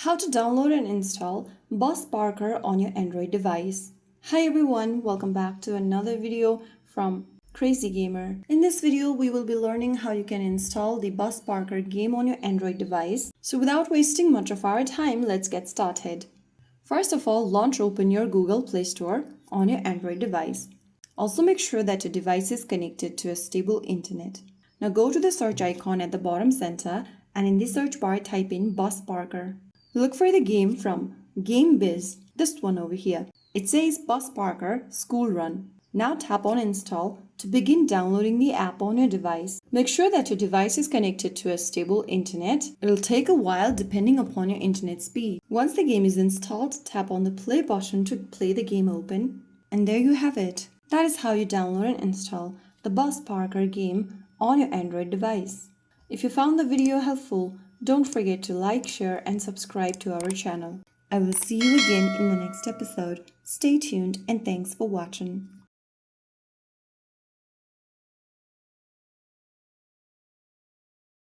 How to download and install Bus Parkour on your Android device. Hi everyone, welcome back to another video from Crazy Gamer. In this video, we will be learning how you can install the Bus Parkour game on your Android device. So without wasting much of our time, let's get started. First of all, open your Google Play Store on your Android device. Also make sure that your device is connected to a stable internet. Now go to the search icon at the bottom center and in the search bar type in Bus Parkour. Look for the game from GameBiz, this one over here. It says Bus Parkour School Run. Now tap on Install to begin downloading the app on your device. Make sure that your device is connected to a stable internet. It'll take a while depending upon your internet speed. Once the game is installed, tap on the play button to play the game open. And there you have it. That is how you download and install the Bus Parkour game on your Android device. If you found the video helpful, don't forget to like, share, and subscribe to our channel. I will see you again in the next episode. Stay tuned and thanks for watching.